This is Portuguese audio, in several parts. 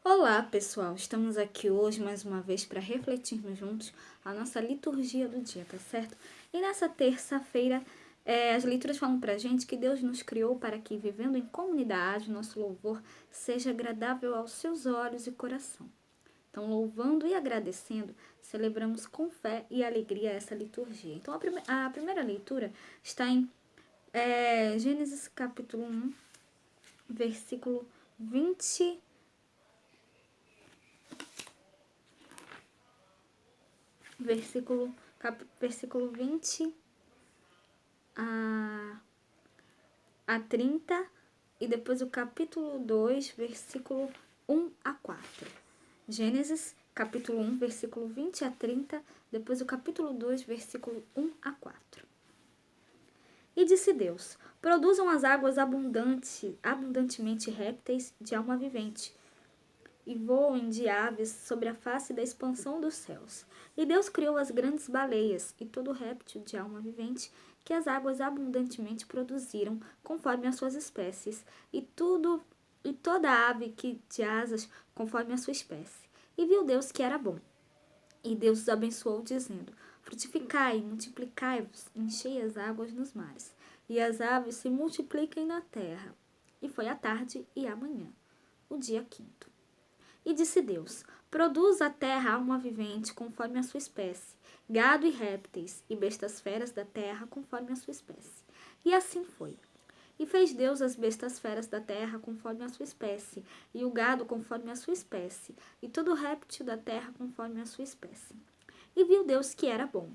Olá, pessoal! Estamos aqui hoje mais uma vez para refletirmos juntos a nossa liturgia do dia, tá certo? E nessa terça-feira, as leituras falam pra gente que Deus nos criou para que, vivendo em comunidade, nosso louvor seja agradável aos seus olhos e coração. Então, louvando e agradecendo, celebramos com fé e alegria essa liturgia. Então, a primeira leitura está em Gênesis capítulo 1, versículo 20. Versículo 20 a 30 e depois o capítulo 2, versículo 1 a 4. Gênesis, capítulo 1, versículo 20 a 30, depois o capítulo 2, versículo 1 a 4. E disse Deus: produzam as águas abundantemente répteis de alma vivente, e voem de aves sobre a face da expansão dos céus. E Deus criou as grandes baleias e todo réptil de alma vivente que as águas abundantemente produziram, conforme as suas espécies, e toda ave que de asas, conforme a sua espécie. E viu Deus que era bom. E Deus os abençoou, dizendo: frutificai, multiplicai-vos, enchei as águas nos mares, e as aves se multipliquem na terra. E foi a tarde e a manhã, o dia quinto. E disse Deus: produz a terra alma vivente conforme a sua espécie, gado e répteis, e bestas feras da terra conforme a sua espécie. E assim foi. E fez Deus as bestas feras da terra conforme a sua espécie, e o gado conforme a sua espécie, e todo réptil da terra conforme a sua espécie. E viu Deus que era bom.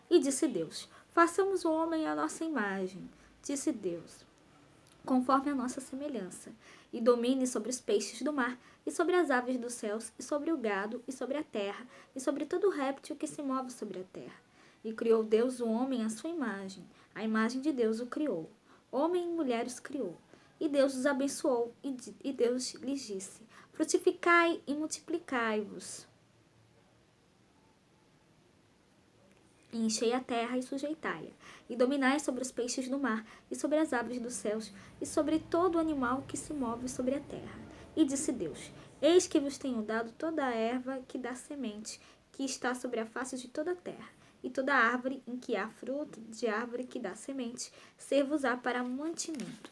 E disse Deus: façamos o homem à nossa imagem. Disse Deus: conforme a nossa semelhança, e domine sobre os peixes do mar, e sobre as aves dos céus, e sobre o gado, e sobre a terra, e sobre todo réptil que se move sobre a terra. E criou Deus o homem à sua imagem, a imagem de Deus o criou. Homem e mulher os criou. E Deus os abençoou, e Deus lhes disse: frutificai e multiplicai-vos. E enchei a terra e sujeitai-a, e dominai sobre os peixes do mar, e sobre as aves dos céus, e sobre todo animal que se move sobre a terra. E disse Deus: eis que vos tenho dado toda a erva que dá semente, que está sobre a face de toda a terra, e toda árvore em que há fruto de árvore que dá semente, ser-vos-á para mantimento.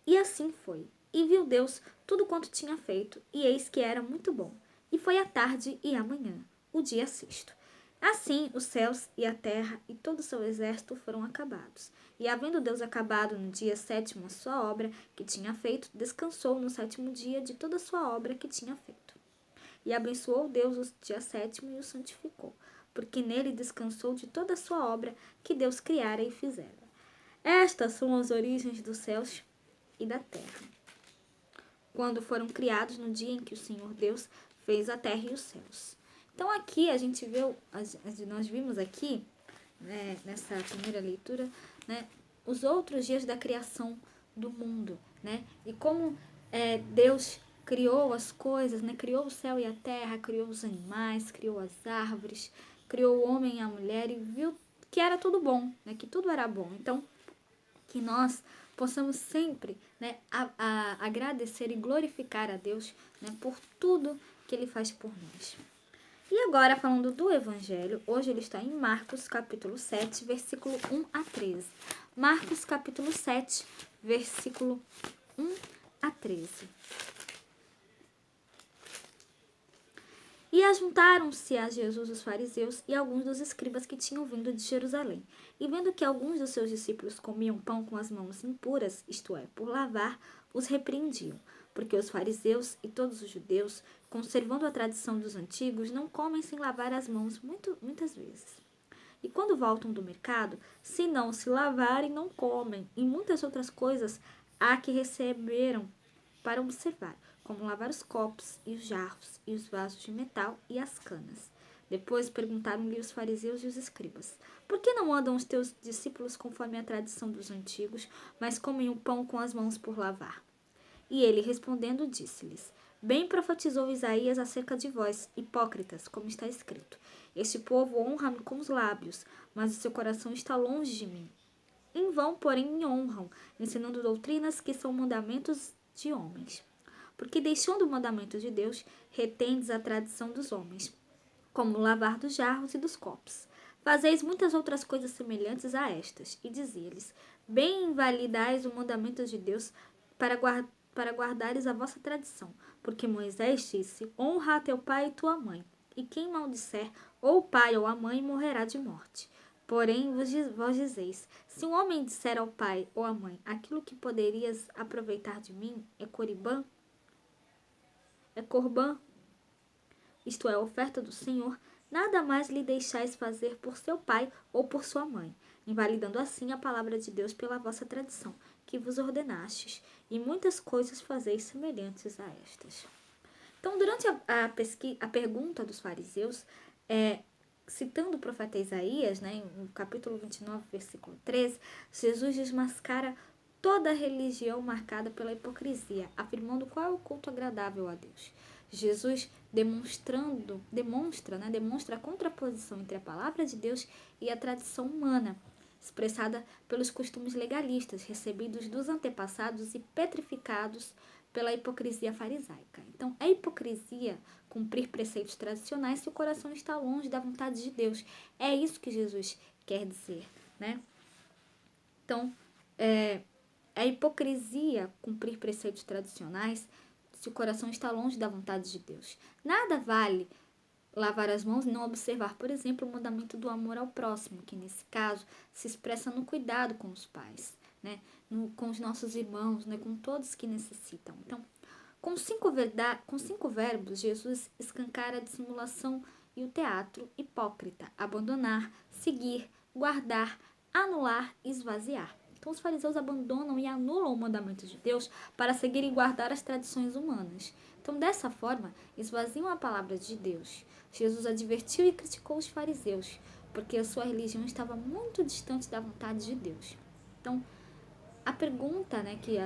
E assim foi. E viu Deus tudo quanto tinha feito, e eis que era muito bom. E foi a tarde e a manhã, o dia sexto. Assim os céus e a terra e todo o seu exército foram acabados. E havendo Deus acabado no dia sétimo a sua obra que tinha feito, descansou no sétimo dia de toda a sua obra que tinha feito. E abençoou Deus o dia sétimo e o santificou, porque nele descansou de toda a sua obra que Deus criara e fizera. Estas são as origens dos céus e da terra, quando foram criados no dia em que o Senhor Deus fez a terra e os céus. Então aqui a gente vê, nós vimos aqui, né, nessa primeira leitura, né, os outros dias da criação do mundo, né, e como Deus criou as coisas, né, criou o céu e a terra, criou os animais, criou as árvores, criou o homem e a mulher e viu que era tudo bom, né, que tudo era bom. Então, que nós possamos sempre, né, agradecer e glorificar a Deus, né, por tudo que Ele faz por nós. E agora, falando do Evangelho, hoje ele está em Marcos, capítulo 7, versículo 1 a 13. Marcos, capítulo 7, versículo 1 a 13. E ajuntaram-se a Jesus os fariseus e alguns dos escribas que tinham vindo de Jerusalém. E vendo que alguns dos seus discípulos comiam pão com as mãos impuras, isto é, por lavar, os repreendiam. Porque os fariseus e todos os judeus, conservando a tradição dos antigos, não comem sem lavar as mãos muitas vezes. E quando voltam do mercado, se não se lavarem, não comem. E muitas outras coisas há que receberam para observar, como lavar os copos e os jarros e os vasos de metal e as canas. Depois perguntaram-lhe os fariseus e os escribas: por que não andam os teus discípulos conforme a tradição dos antigos, mas comem o pão com as mãos por lavar? E ele, respondendo, disse-lhes: bem profetizou Isaías acerca de vós, hipócritas, como está escrito: este povo honra-me com os lábios, mas o seu coração está longe de mim. Em vão, porém, me honram, ensinando doutrinas que são mandamentos de homens. Porque deixando o mandamento de Deus, retendes a tradição dos homens, como o lavar dos jarros e dos copos. Fazeis muitas outras coisas semelhantes a estas, e dizia-lhes: bem invalidais o mandamento de Deus para guardares a vossa tradição. Porque Moisés disse: honra a teu pai e tua mãe, e quem maldisser ou o pai ou a mãe morrerá de morte. Porém, vós dizeis: se um homem disser ao pai ou à mãe: aquilo que poderias aproveitar de mim é corbã, isto é, a oferta do Senhor, nada mais lhe deixais fazer por seu pai ou por sua mãe, invalidando assim a palavra de Deus pela vossa tradição, que vos ordenastes, e muitas coisas fazeis semelhantes a estas. Então, durante a pergunta dos fariseus, citando o profeta Isaías, né, no capítulo 29, versículo 13, Jesus desmascara toda a religião marcada pela hipocrisia, afirmando qual é o culto agradável a Deus. Jesus demonstra a contraposição entre a palavra de Deus e a tradição humana, expressada pelos costumes legalistas recebidos dos antepassados e petrificados pela hipocrisia farisaica. Então, é hipocrisia cumprir preceitos tradicionais se o coração está longe da vontade de Deus. É isso que Jesus quer dizer, né? Então, é hipocrisia cumprir preceitos tradicionais se o coração está longe da vontade de Deus. Nada vale lavar as mãos e não observar, por exemplo, o mandamento do amor ao próximo, que nesse caso se expressa no cuidado com os pais, né? Com os nossos irmãos, né? Com todos que necessitam. Então, com cinco verbos, Jesus escancara a dissimulação e o teatro hipócrita: abandonar, seguir, guardar, anular e esvaziar. Então, os fariseus abandonam e anulam o mandamento de Deus para seguir e guardar as tradições humanas. Então, dessa forma, esvaziam a palavra de Deus. Jesus advertiu e criticou os fariseus, porque a sua religião estava muito distante da vontade de Deus. Então, a pergunta, né, que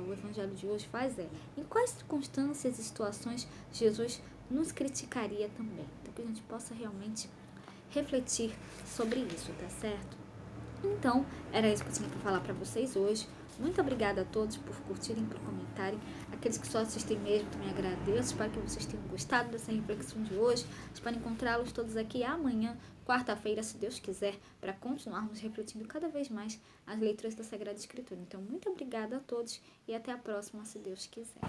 o evangelho de hoje faz é: em quais circunstâncias e situações Jesus nos criticaria também? Então, que a gente possa realmente refletir sobre isso, tá certo? Então, era isso que eu tinha para falar para vocês hoje. Muito obrigada a todos por curtirem, por comentarem. Aqueles que só assistem mesmo, também agradeço. Espero que vocês tenham gostado dessa reflexão de hoje. Espero encontrá-los todos aqui amanhã, quarta-feira, se Deus quiser, para continuarmos refletindo cada vez mais as leituras da Sagrada Escritura. Então, muito obrigada a todos e até a próxima, se Deus quiser.